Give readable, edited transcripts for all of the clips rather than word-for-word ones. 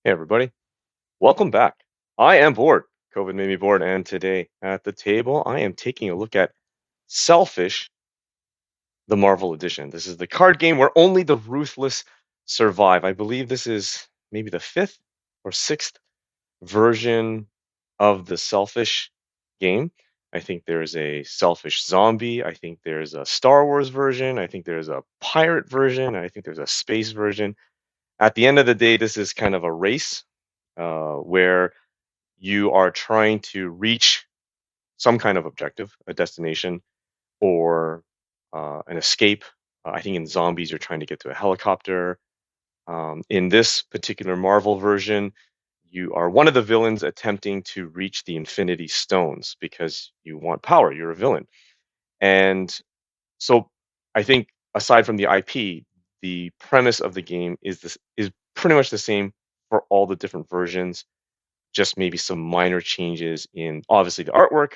Hey everybody, welcome back. I am bored. COVID made me bored, and today at the table, I am taking a look at Selfish, the Marvel Edition. This is the card game where only the ruthless survive. I believe this is maybe the fifth or sixth version of the Selfish game. I think there's a Selfish Zombie. I think there's a Star Wars version. I think there's a pirate version. I think there's a space version. At the end of the day, this is kind of a race where you are trying to reach some kind of objective, a destination, or an escape. I think in zombies, you're trying to get to a helicopter. In this particular Marvel version, you are one of the villains attempting to reach the Infinity Stones because you want power. You're a villain. And so I think aside from the IP, the premise of the game is pretty much the same for all the different versions, just maybe some minor changes in obviously the artwork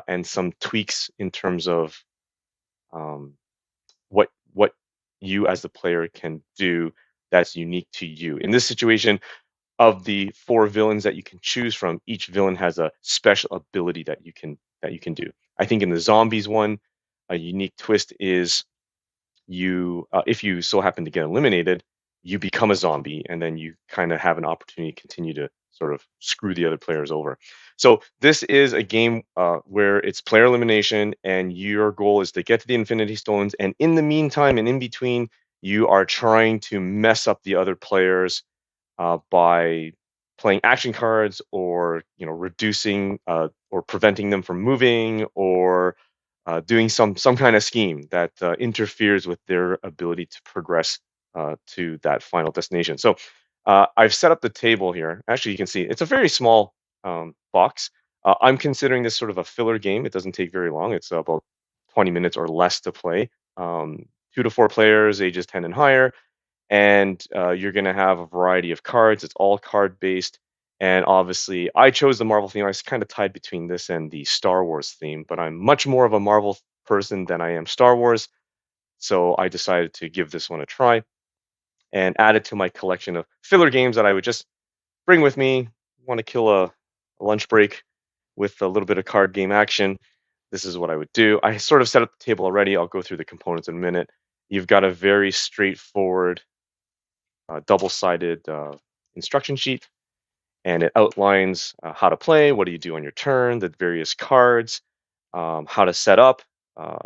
and some tweaks in terms of um, what you as the player can do that's unique to you. In this situation, of the four villains that you can choose from, each villain has a special ability that you can do. I think in the zombies one, a unique twist is if you so happen to get eliminated, you become a zombie, and then you kind of have an opportunity to continue to sort of screw the other players over. So this is a game where it's player elimination, and your goal is to get to the Infinity Stones. And in the meantime, and in between, you are trying to mess up the other players by playing action cards, or reducing or preventing them from moving, or doing some kind of scheme that interferes with their ability to progress to that final destination. So I've set up the table here. Actually, you can see it's a very small box. I'm considering this sort of a filler game. It doesn't take very long. It's about 20 minutes or less to play. 2 to 4 players, ages 10 and higher, and you're going to have a variety of cards. It's all card based. And obviously, I chose the Marvel theme. I was kind of tied between this and the Star Wars theme, but I'm much more of a Marvel person than I am Star Wars. So I decided to give this one a try and add it to my collection of filler games that I would just bring with me. Want to kill a lunch break with a little bit of card game action. This is what I would do. I sort of set up the table already. I'll go through the components in a minute. You've got a very straightforward double-sided instruction sheet, and it outlines how to play, what do you do on your turn, the various cards, how to set up,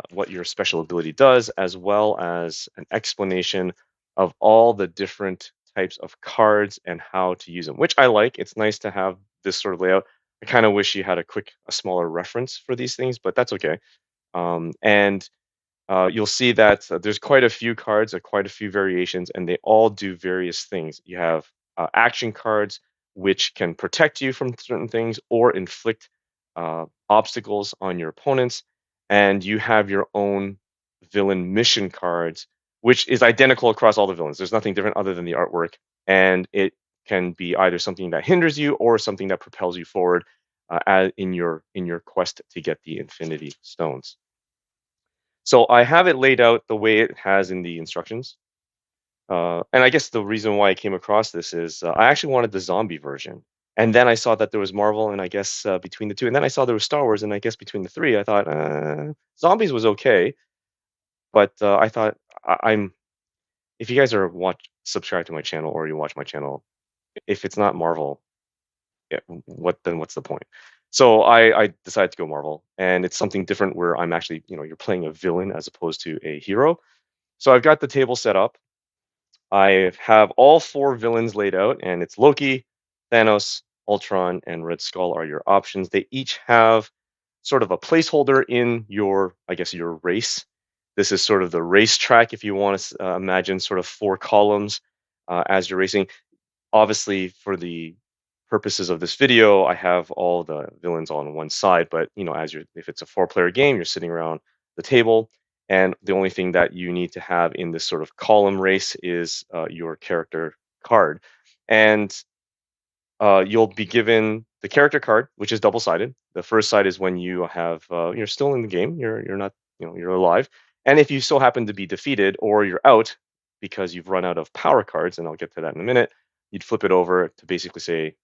what your special ability does, as well as an explanation of all the different types of cards and how to use them, which I like. It's nice to have this sort of layout. I kind of wish you had a smaller reference for these things, but that's okay. And you'll see that there's quite a few cards, quite a few variations, and they all do various things. You have action cards, which can protect you from certain things or inflict obstacles on your opponents. And you have your own villain mission cards, which is identical across all the villains. There's nothing different other than the artwork. And it can be either something that hinders you or something that propels you forward in your quest to get the Infinity Stones. So I have it laid out the way it has in the instructions. And I guess the reason why I came across this is I actually wanted the zombie version. And then I saw that there was Marvel, and I guess between the two. And then I saw there was Star Wars, and I guess between the three, I thought zombies was okay. But I thought I'm if you guys are subscribe to my channel or you watch my channel, if it's not Marvel, yeah, what's the point? So I decided to go Marvel, and it's something different where I'm actually you're playing a villain as opposed to a hero. So I've got the table set up. I have all four villains laid out, and it's Loki, Thanos, Ultron, and Red Skull are your options. They each have sort of a placeholder in your, I guess, your race. This is sort of the racetrack, if you want to imagine sort of four columns as you're racing. Obviously, for the purposes of this video, I have all the villains on one side, but if it's a four-player game, you're sitting around the table, and the only thing that you need to have in this sort of column race is your character card. And you'll be given the character card, which is double-sided. The first side is when you're still in the game, you're not, you're alive. And if you so happen to be defeated or you're out because you've run out of power cards, and I'll get to that in a minute, you'd flip it over to basically say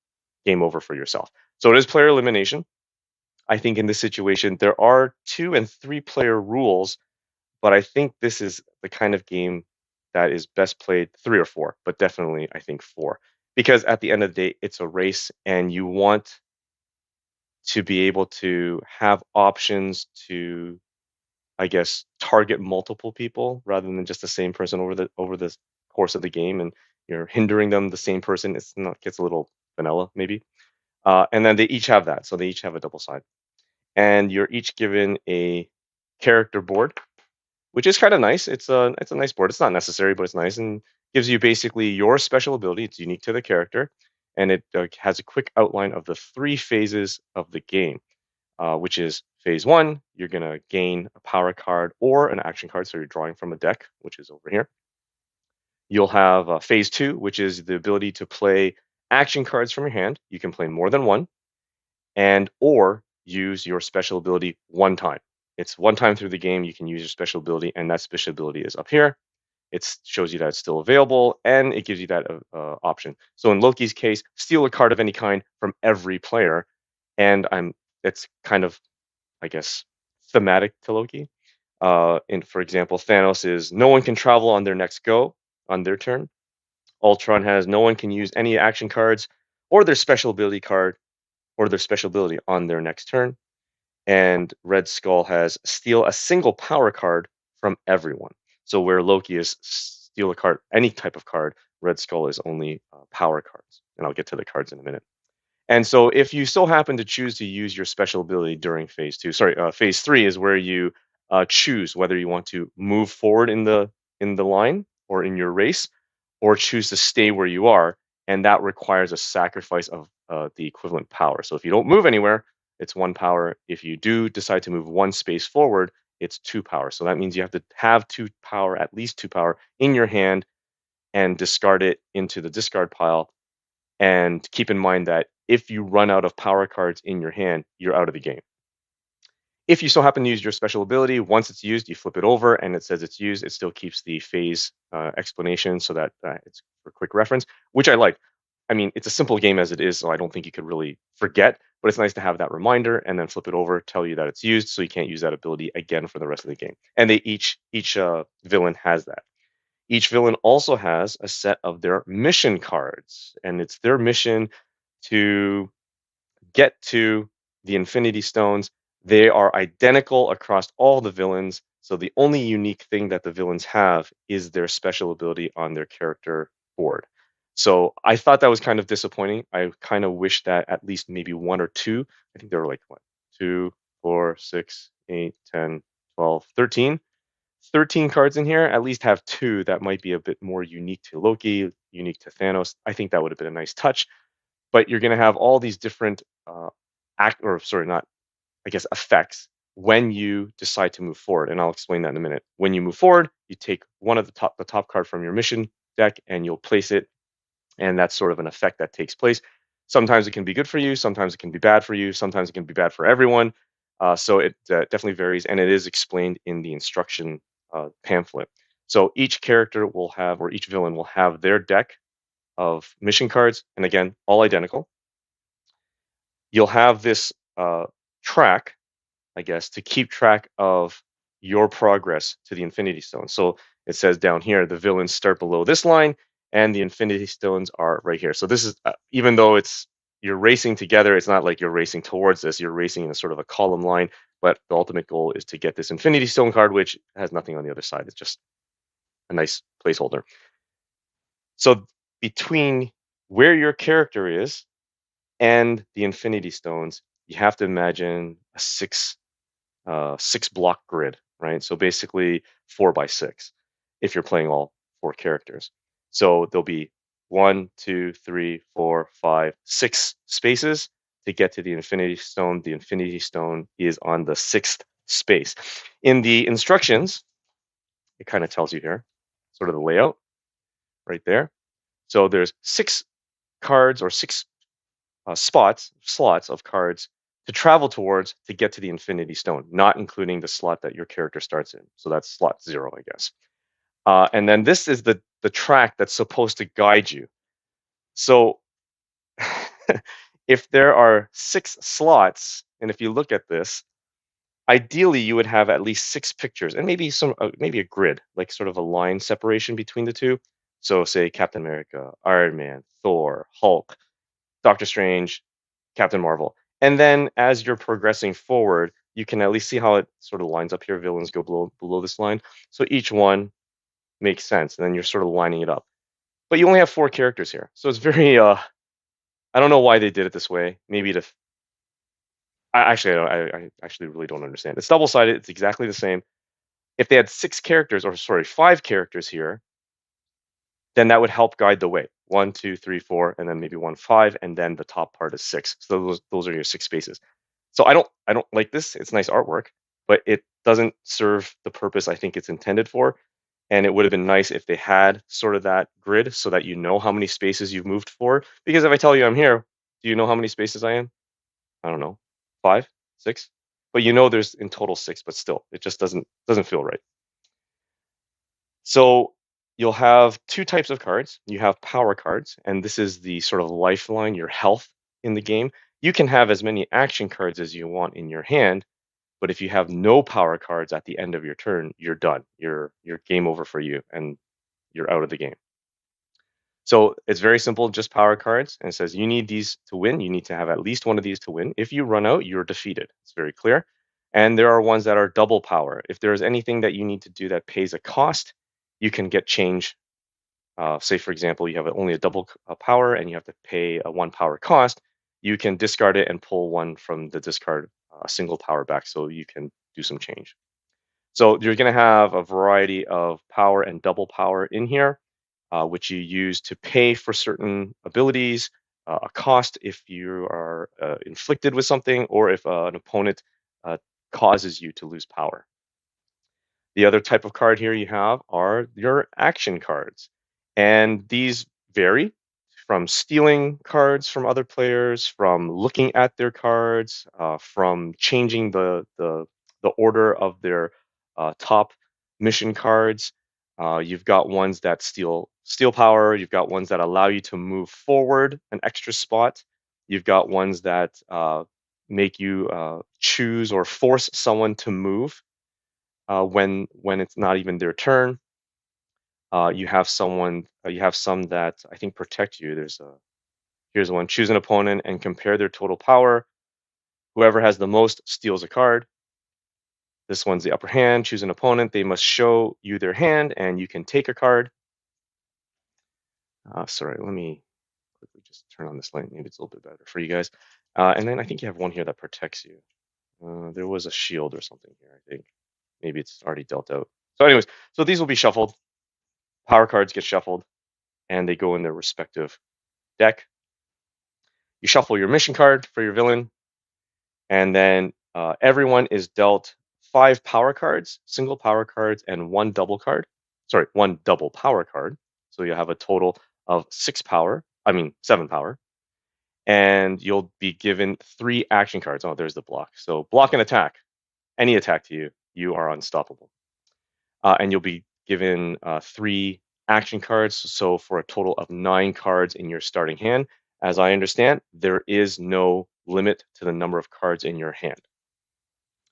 game over for yourself. So it is player elimination. I think in this situation, there are 2 and 3 player rules, but I think this is the kind of game that is best played 3 or 4, but definitely I think 4. Because at the end of the day, it's a race and you want to be able to have options to, I guess, target multiple people rather than just the same person over the course of the game, and you're hindering them the same person. It's not gets a little vanilla maybe. And then they each have that, so they each have a double side, and you're each given a character board, which is kind of nice. It's a nice board. It's not necessary, but it's nice and gives you basically your special ability. It's unique to the character, and it has a quick outline of the 3 phases of the game, which is phase 1. You're gonna gain a power card or an action card, so you're drawing from a deck, which is over here. You'll have phase 2, which is the ability to play action cards from your hand. You can play more than one, and or use your special ability one time. It's one time through the game you can use your special ability, and that special ability is up here. It shows you that it's still available, and it gives you that option. So in Loki's case, steal a card of any kind from every player, and it's kind of, I guess, thematic to Loki. For example, Thanos is no one can travel on their next go on their turn. Ultron has no one can use any action cards or their special ability card or their special ability on their next turn. And Red Skull has steal a single power card from everyone. So where Loki is steal a card, any type of card, Red Skull is only power cards. And I'll get to the cards in a minute. And so if you so happen to choose to use your special ability during phase 3 is where you choose whether you want to move forward in the line or in your race, or choose to stay where you are, and that requires a sacrifice of the equivalent power. So if you don't move anywhere, it's 1 power. If you do decide to move 1 space forward, it's 2 power. So that means you have to have 2 power, at least 2 power, in your hand and discard it into the discard pile. And keep in mind that if you run out of power cards in your hand, you're out of the game. If you so happen to use your special ability, once it's used, you flip it over and it says it's used. It still keeps the phase explanation so that it's for quick reference, which I like. I mean, it's a simple game as it is, so I don't think you could really forget, but it's nice to have that reminder and then flip it over, tell you that it's used, so you can't use that ability again for the rest of the game. And they each villain has that. Each villain also has a set of their mission cards, and it's their mission to get to the Infinity Stones. They are identical across all the villains. So the only unique thing that the villains have is their special ability on their character board. So I thought that was kind of disappointing. I kind of wish that at least maybe 1 or 2, I think there were like what, 2, 4, 6, 8, 10, 12, 13. 13 cards in here, at least have 2 that might be a bit more unique to Loki, unique to Thanos. I think that would have been a nice touch, but you're going to have all these different not, I guess, effects when you decide to move forward, and I'll explain that in a minute. When you move forward, you take one of the top card from your mission deck and you'll place it, and that's sort of an effect that takes place. Sometimes it can be good for you, sometimes it can be bad for you, sometimes it can be bad for everyone. So it definitely varies, and it is explained in the instruction pamphlet. So each character will have, or each villain will have their deck of mission cards, and again, all identical. You'll have this track, I guess, to keep track of your progress to the Infinity Stone. So it says down here, the villains start below this line, and the Infinity Stones are right here. So this is, even though you're racing together, it's not like you're racing towards this. You're racing in a sort of a column line, but the ultimate goal is to get this Infinity Stone card, which has nothing on the other side. It's just a nice placeholder. So between where your character is and the Infinity Stones, you have to imagine a 6 block grid, right? So basically 4 by 6 if you're playing all 4 characters. So there'll be 1, 2, 3, 4, 5, 6 spaces to get to the Infinity Stone. The Infinity Stone is on the 6th space. In the instructions, it kind of tells you here, sort of the layout right there. So there's 6 cards or 6 slots of cards to travel towards to get to the Infinity Stone, not including the slot that your character starts in. So that's slot 0, I guess. And then this is the track that's supposed to guide you. So if there are 6 slots, and if you look at this, ideally you would have at least 6 pictures and maybe maybe a grid, like sort of a line separation between the two. So say Captain America, Iron Man, Thor, Hulk, Doctor Strange, Captain Marvel. And then as you're progressing forward, you can at least see how it sort of lines up here. Villains go below this line. So each one makes sense. And then you're sort of lining it up. But you only have 4 characters here. So it's very I don't know why they did it this way. Maybe to I actually really don't understand. It's double-sided, it's exactly the same. If they had 6 characters, or sorry, 5 characters here, then that would help guide the way. One, 2, 3, 4, and then maybe 1, 5, and then the top part is 6. So those are your 6 spaces. So I don't like this. It's nice artwork, but it doesn't serve the purpose I think it's intended for. And it would have been nice if they had sort of that grid so that you know how many spaces you've moved for. Because if I tell you I'm here, do you know how many spaces I am? I don't know, 5, 6? But you know there's in total 6, but still, it just doesn't feel right. So you'll have 2 types of cards. You have power cards, and this is the sort of lifeline, your health in the game. You can have as many action cards as you want in your hand, but if you have no power cards at the end of your turn, you're done. You're game over for you, and you're out of the game. So it's very simple, just power cards, and it says you need these to win. You need to have at least one of these to win. If you run out, you're defeated. It's very clear. And there are ones that are double power. If there is anything that you need to do that pays a cost, you can get change. Say, for example, you have only a double power and you have to pay a 1 power cost. You can discard it and pull one from the discard, a single power back, so you can do some change. So you're going to have a variety of power and double power in here, which you use to pay for certain abilities, a cost if you are inflicted with something, or if an opponent uh, causes you to lose power. The other type of card here you have are your action cards. And these vary from stealing cards from other players, from looking at their cards, from changing the order of their top mission cards. You've got ones that steal power. You've got ones that allow you to move forward an extra spot. You've got ones that make you choose or force someone to move when it's not even their turn. You have some that I think protect you. Here's one: choose an opponent and compare their total power. Whoever has the most steals a card. This one's the upper hand. Choose an opponent. They must show you their hand, and you can take a card. Sorry, let me quickly just turn on this light. Maybe it's a little bit better for you guys. And then I think you have one here that protects you. There was a shield or something here, I think. Maybe it's already dealt out. So anyways, so these will be shuffled. Power cards get shuffled, and they go in their respective deck. You shuffle your mission card for your villain, and then everyone is dealt 5 power cards, single power cards, and 1 double card. Sorry, 1 double power card. So you have a total of 6 power. I mean 7 power, and you'll be given 3 action cards. Oh, there's the block. So block and attack. Any attack to you, you are unstoppable. And you'll be given 3 action cards. So for a total of 9 cards in your starting hand. As I understand, there is no limit to the number of cards in your hand.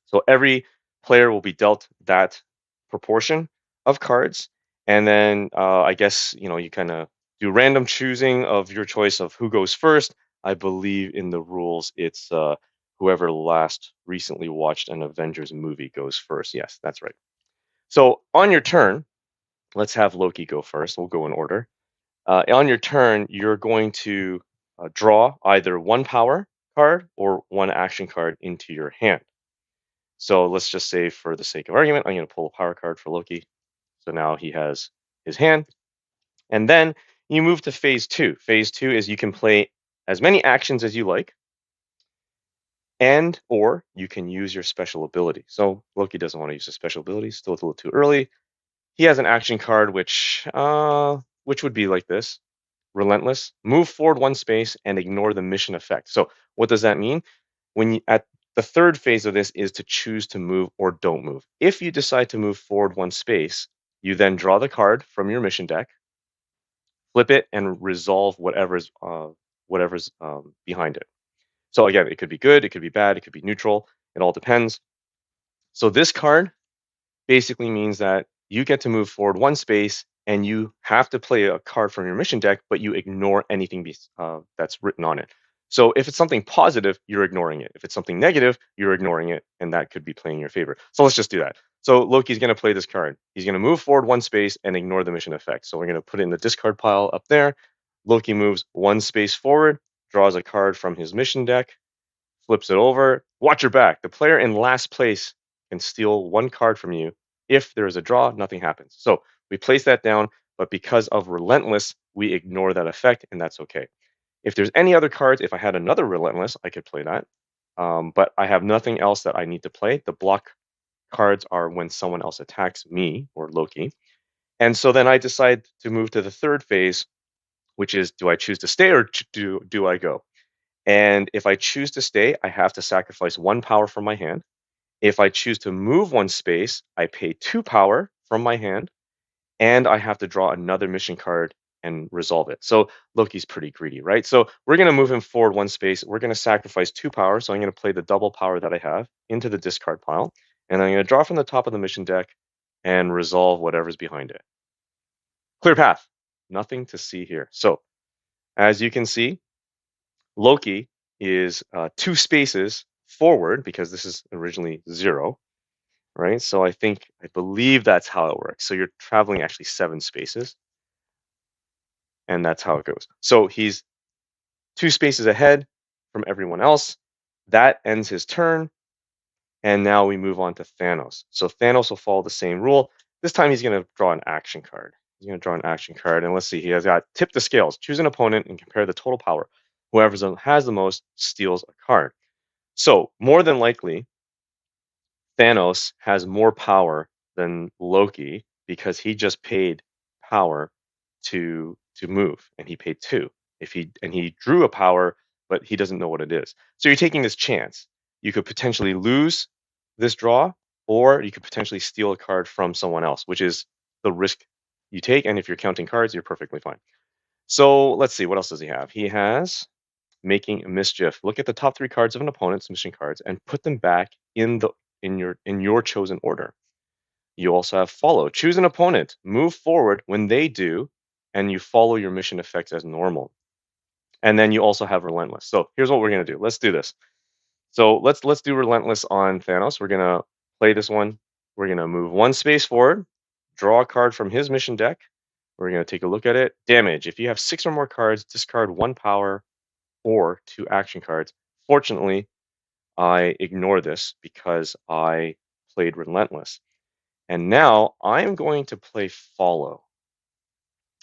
So every player will be dealt that proportion of cards, and then I guess you kind of do random choosing of your choice of who goes first. I believe in the rules, it's whoever last recently watched an Avengers movie goes first. Yes, that's right. So on your turn, let's have Loki go first. We'll go in order. On your turn, you're going to draw either 1 power card or 1 action card into your hand. So let's just say, for the sake of argument, I'm going to pull a power card for Loki. So now he has his hand. And then you move to phase 2. Phase 2 is you can play as many actions as you like, and or you can use your special ability. So Loki doesn't want to use his special ability. Still a little too early. He has an action card which would be like this: Relentless. Move forward 1 space and ignore the mission effect. So what does that mean? At the third phase of this is to choose to move or don't move. If you decide to move forward 1 space, you then draw the card from your mission deck, flip it and resolve whatever's behind it. So again, it could be good, it could be bad, it could be neutral. It all depends. So this card basically means that you get to move forward one space and you have to play a card from your mission deck, but you ignore anything that's written on it. So if it's something positive, you're ignoring it. If it's something negative, you're ignoring it, and that could be playing in your favor. So let's just do that. So Loki's going to play this card. He's going to move forward one space and ignore the mission effect. So we're going to put it in the discard pile up there. Loki moves one space forward, draws a card from his mission deck, flips it over. Watch your back. The player in last place can steal one card from you. If there is a draw, nothing happens. So we place that down, but because of Relentless, we ignore that effect, and that's okay. If there's any other cards, if I had another Relentless, I could play that. But I have nothing else that I need to play. The block cards are when someone else attacks me or Loki. And so then I decide to move to the third phase, which is, do I choose to stay or do I go? And if I choose to stay, I have to sacrifice one power from my hand. If I choose to move one space, I pay two power from my hand, and I have to draw another mission card and resolve it. So Loki's pretty greedy, right? So we're going to move him forward one space. We're going to sacrifice two power. So I'm going to play the double power that I have into the discard pile, and I'm going to draw from the top of the mission deck and resolve whatever's behind it. Clear path. Nothing to see here. So as you can see, Loki is two spaces forward because this is originally 0, right? So I believe that's how it works. So you're traveling actually 7 spaces, and that's how it goes. So he's 2 spaces ahead from everyone else. That ends his turn, and now we move on to Thanos. So Thanos will follow the same rule. This time he's going to draw an action card. He's going to draw an action card, and let's see. He has got tip the scales. Choose an opponent and compare the total power. Whoever has the most steals a card. So more than likely, Thanos has more power than Loki because he just paid power to move, and he paid 2. If he drew a power, but he doesn't know what it is. So you're taking this chance. You could potentially lose this draw, or you could potentially steal a card from someone else, which is the risk you take. And if you're counting cards, you're perfectly fine. So let's see, what else does he have? He has making mischief. Look at the top 3 cards of an opponent's mission cards and put them back in your chosen order. You also have follow. Choose an opponent, move forward when they do, and you follow your mission effects as normal. And then you also have relentless. So here's what we're gonna do. Let's do this. So let's do relentless on Thanos. We're gonna play this one. We're gonna move one space forward, draw a card from his mission deck. We're gonna take a look at it. Damage. If you have 6 or more cards, discard 1 power or 2 action cards. Fortunately, I ignore this because I played Relentless. And now I'm going to play Follow.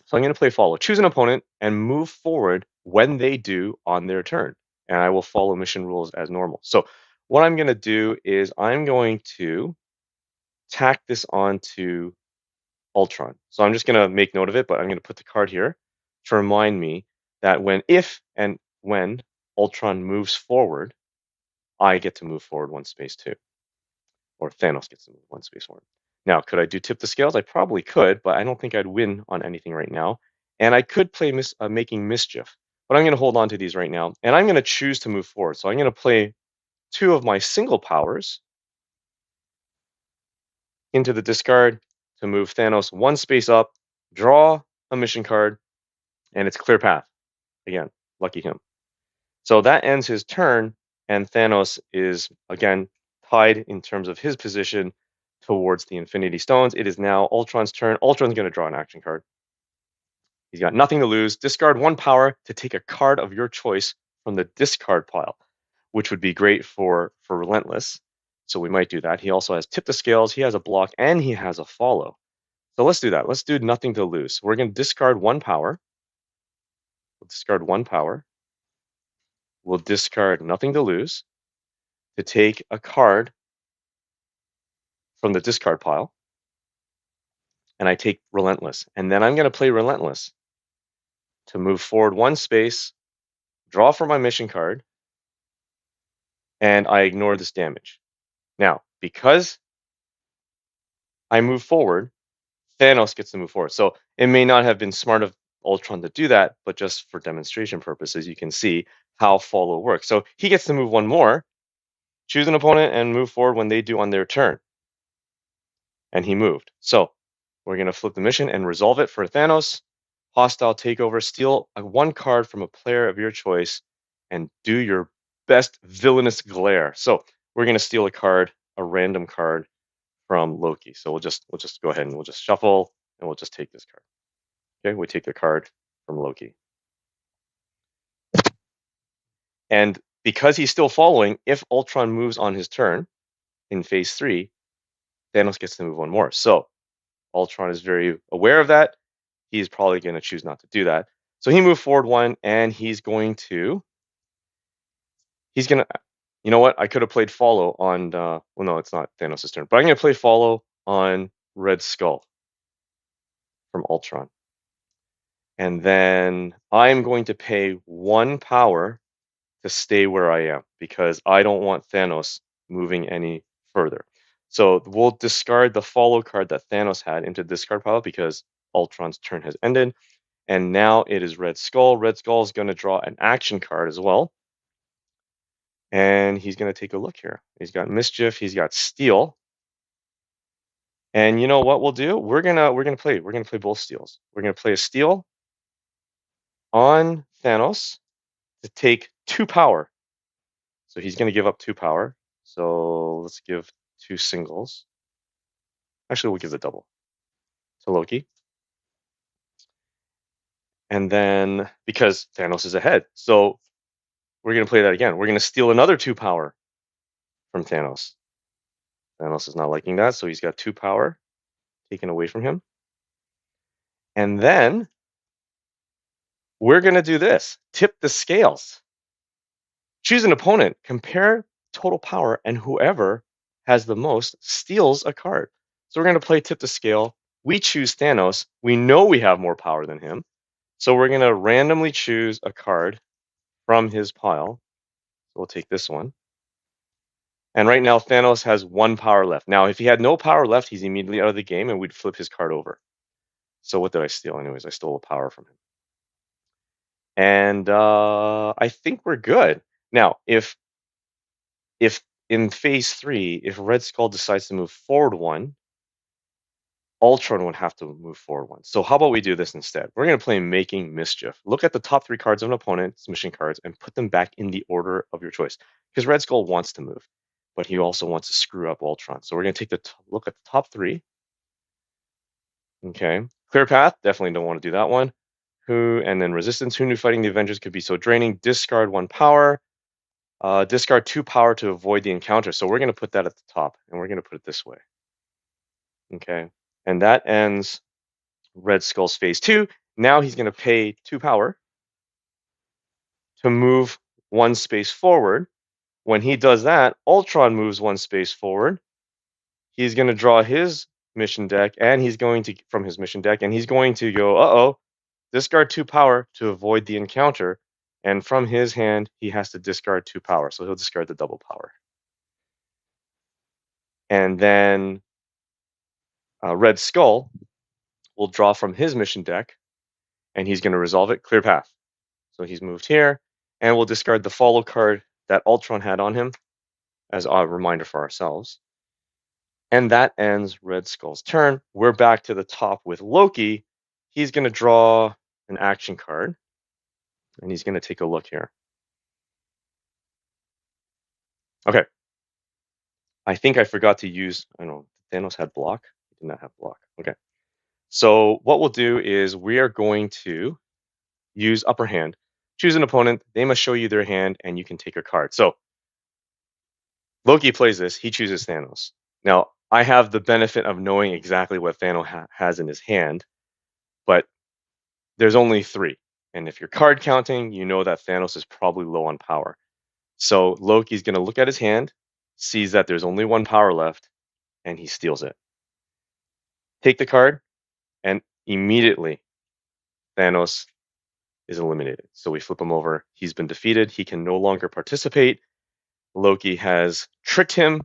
So I'm going to play Follow. Choose an opponent and move forward when they do on their turn. And I will follow mission rules as normal. So what I'm going to do is I'm going to tack this onto Ultron. So I'm just going to make note of it, but I'm going to put the card here to remind me that if and when Ultron moves forward, I get to move forward one space too, or Thanos gets to move one space forward. Now, could I do tip the scales? I probably could, but I don't think I'd win on anything right now. And I could play making mischief, but I'm going to hold on to these right now, and I'm going to choose to move forward. So I'm going to play 2 of my single powers into the discard to move Thanos one space up, draw a mission card, and it's clear path. Again, lucky him. So that ends his turn, and Thanos is again tied in terms of his position towards the Infinity Stones. It is now Ultron's turn. Ultron's going to draw an action card. He's got nothing to lose. Discard 1 power to take a card of your choice from the discard pile, which would be great for Relentless. So we might do that. He also has tip the scales. He has a block, and he has a follow. So let's do that. Let's do nothing to lose. We're going to discard 1 power. We'll discard 1 power. We'll discard nothing to lose to take a card from the discard pile, and I take Relentless. And then I'm going to play Relentless to move forward one space, draw for my mission card, and I ignore this damage. Now, because I move forward, Thanos gets to move forward. So it may not have been smart of Ultron to do that, but just for demonstration purposes, you can see how follow works. So he gets to move one more, choose an opponent, and move forward when they do on their turn. And he moved. So we're going to flip the mission and resolve it for Thanos. Hostile takeover, steal one card from a player of your choice and do your best villainous glare. So we're going to steal a card, a random card from Loki. So we'll just go ahead and we'll just shuffle and we'll just take this card. Okay, we take the card from Loki. And because he's still following, if Ultron moves on his turn in phase 3, Thanos gets to move one more. So Ultron is very aware of that. He's probably going to choose not to do that. So he moved forward one, and he's going to, you know what? I could have played follow on, well, no, it's not Thanos' turn, but I'm going to play follow on Red Skull from Ultron. And then I'm going to pay 1 power to stay where I am because I don't want Thanos moving any further. So we'll discard the follow card that Thanos had into discard pile because Ultron's turn has ended. And now it is Red Skull. Red Skull is going to draw an action card as well. And he's going to take a look here. He's got Mischief. He's got Steal. And you know what we'll do? We're gonna play both steals. We're gonna play a steal on Thanos to take 2 power. So he's gonna give up 2 power. So let's give 2 singles. Actually, we'll give the double to Loki. And then because Thanos is ahead, so we're gonna play that again. We're gonna steal another 2 power from Thanos. Thanos is not liking that, so he's got 2 power taken away from him. And then we're going to do this. Tip the scales. Choose an opponent, compare total power, and whoever has the most steals a card. So we're going to play tip the scale. We choose Thanos. We know we have more power than him. So we're going to randomly choose a card from his pile. So we'll take this one. And right now, Thanos has 1 power left. Now, if he had no power left, he's immediately out of the game and we'd flip his card over. So what did I steal? Anyways, I stole a power from him. And I think we're good. Now, if in phase 3, if Red Skull decides to move forward 1, Ultron would have to move forward 1. So how about we do this instead? We're going to play Making Mischief. Look at the top 3 cards of an opponent's mission cards and put them back in the order of your choice. Because Red Skull wants to move, but he also wants to screw up Ultron. So we're going to take look at the top 3. Okay. Clear Path, definitely don't want to do that one. And then Resistance, who knew fighting the Avengers could be so draining? Discard 1 power. Discard 2 power to avoid the encounter. So we're going to put that at the top, and we're going to put it this way. Okay. And that ends Red Skull's phase 2. Now he's going to pay 2 power to move 1 space forward. When he does that, Ultron moves 1 space forward. He's going to draw his mission deck, and he's going to, from his mission deck, and he's going to go, discard 2 power to avoid the encounter. And from his hand, he has to discard 2 power. So he'll discard the double power. And then Red Skull will draw from his mission deck, and he's going to resolve it, Clear Path. So he's moved here, and we'll discard the follow card that Ultron had on him as a reminder for ourselves. And that ends Red Skull's turn. We're back to the top with Loki. He's going to draw an action card, and he's going to take a look here. Okay. I think I forgot to use, I don't know, Thanos had block? He did not have block. Okay. So what we'll do is we are going to use upper hand. Choose an opponent. They must show you their hand, and you can take a card. So Loki plays this. He chooses Thanos. Now, I have the benefit of knowing exactly what Thanos has in his hand, but there's only 3. And if you're card counting, you know that Thanos is probably low on power. So Loki's going to look at his hand, sees that there's only 1 power left, and he steals it. Take the card, and immediately Thanos is eliminated. So we flip him over. He's been defeated. He can no longer participate. Loki has tricked him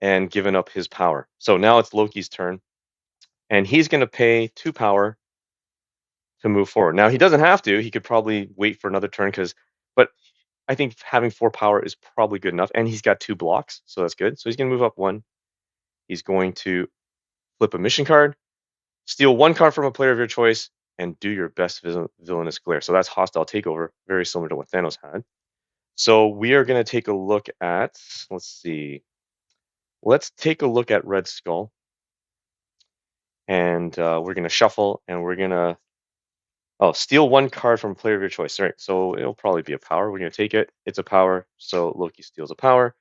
and given up his power. So now it's Loki's turn, and he's going to pay 2 power to move forward. Now he doesn't have to. He could probably wait for another turn but I think having 4 power is probably good enough, and he's got 2 blocks, so that's good. So he's gonna move up 1. He's going to flip a mission card, steal 1 card from a player of your choice, and do your best villainous glare. So that's hostile takeover, very similar to what Thanos had. So we are gonna take a look at, let's see. Let's take a look at Red Skull, and we're gonna shuffle, and we're gonna steal 1 card from a player of your choice. All right, so it'll probably be a power. We're gonna take it. It's a power, so Loki steals a power.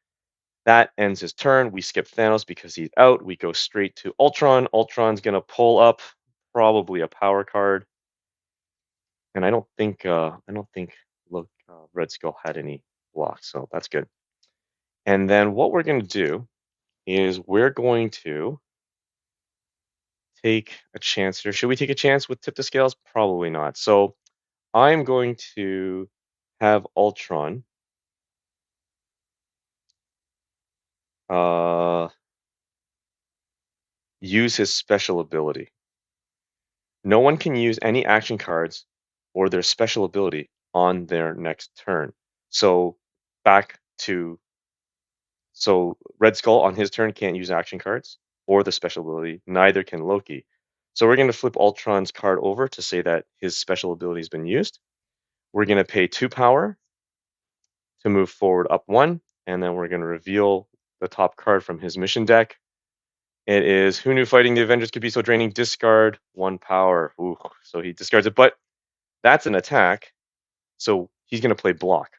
That ends his turn. We skip Thanos because he's out. We go straight to Ultron. Ultron's gonna pull up probably a power card, and I don't think look Red Skull had any blocks, so that's good. And then what we're gonna do is we're going to take a chance here. Should we take a chance with Tip the Scales? Probably not. So I'm going to have Ultron uh, use his special ability. No one can use any action cards or their special ability on their next turn. So back to Red Skull on his turn can't use action cards or the special ability. Neither can Loki. So we're going to flip Ultron's card over to say that his special ability has been used. We're going to pay 2 power to move forward up 1, and then we're going to reveal the top card from his mission deck. It is Who Knew Fighting the Avengers Could Be So Draining? Discard 1 power. Ooh, so he discards it, but that's an attack. So he's going to play block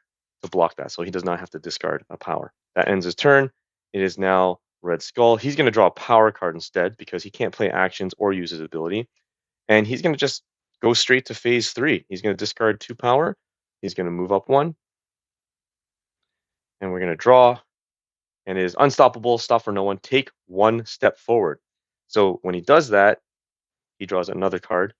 to block that. So he does not have to discard a power. That ends his turn. It is now Red Skull. He's going to draw a power card instead because he can't play actions or use his ability. And he's going to just go straight to phase 3. He's going to discard 2 power. He's going to move up 1. And we're going to draw. And it is unstoppable, stop for no one, take 1 step forward. So when he does that, he draws another card.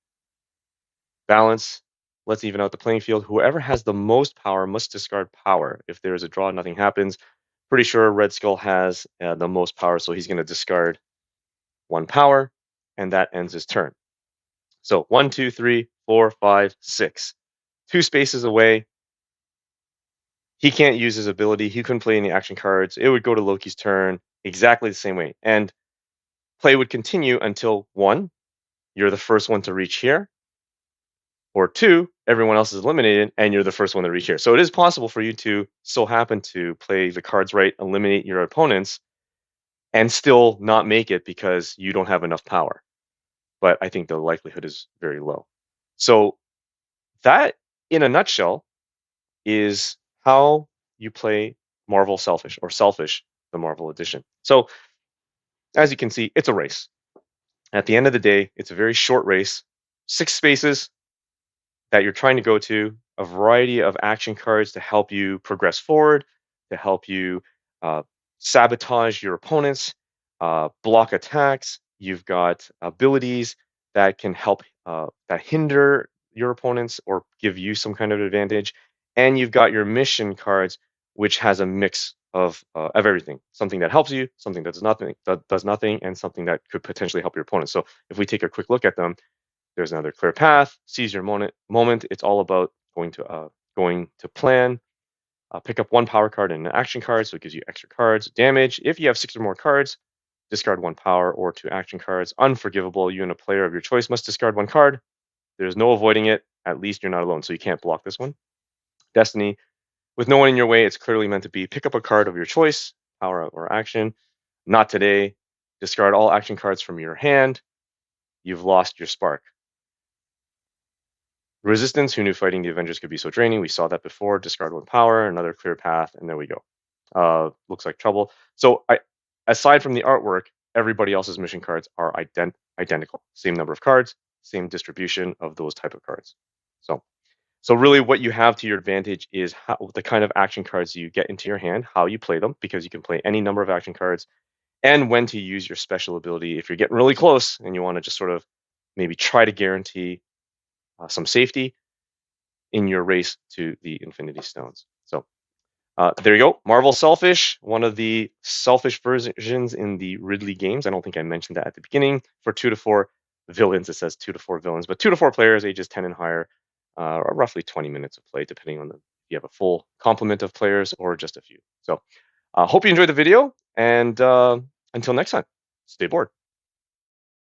Balance, let's even out the playing field. Whoever has the most power must discard power. If there is a draw, nothing happens. Pretty sure Red Skull has the most power, so he's going to discard 1 power, and that ends his turn. So 1, 2, 3, 4, 5, 6. 2 spaces away. He can't use his ability. He couldn't play any action cards. It would go to Loki's turn exactly the same way. And play would continue until 1, you're the first one to reach here, or 2, everyone else is eliminated and you're the first one to reach here. So it is possible for you to still happen to play the cards right, eliminate your opponents, and still not make it because you don't have enough power. But I think the likelihood is very low. So that, in a nutshell, is how you play Marvel Selfish, or Selfish, the Marvel Edition. So as you can see, it's a race. At the end of the day, it's a very short race, 6 spaces that you're trying to go to, a variety of action cards to help you progress forward, to help you uh, sabotage your opponents, block attacks. You've got abilities that can help that hinder your opponents or give you some kind of advantage, and you've got your mission cards, which has a mix of everything. Something that helps you, something that does nothing, and something that could potentially help your opponent. So if we take a quick look at them, there's another clear path. Seize your moment. It's all about going to plan. Pick up 1 power card and an action card, so it gives you extra cards. Damage. If you have 6 or more cards, discard 1 power or 2 action cards. Unforgivable. You and a player of your choice must discard 1 card. There's no avoiding it. At least you're not alone, so you can't block this one. Destiny. With no one in your way, it's clearly meant to be pick up a card of your choice, power or action. Not today. Discard all action cards from your hand. You've lost your spark. Resistance, who knew fighting the Avengers could be so draining? We saw that before. Discard 1 power, another clear path, and there we go. Looks like trouble. So aside from the artwork, everybody else's mission cards are identical. Same number of cards, same distribution of those type of cards. So really what you have to your advantage is the kind of action cards you get into your hand, how you play them, because you can play any number of action cards, and when to use your special ability if you're getting really close and you want to just sort of maybe try to guarantee some safety in your race to the Infinity Stones. So there you go. Marvel Selfish, one of the selfish versions in the Ridley games. I don't think I mentioned that at the beginning. For 2 to 4, villains. It says 2 to 4 villains, but 2 to 4 players, ages 10 and higher, or roughly 20 minutes of play, depending on if you have a full complement of players or just a few. So, hope you enjoyed the video, and until next time, stay bored.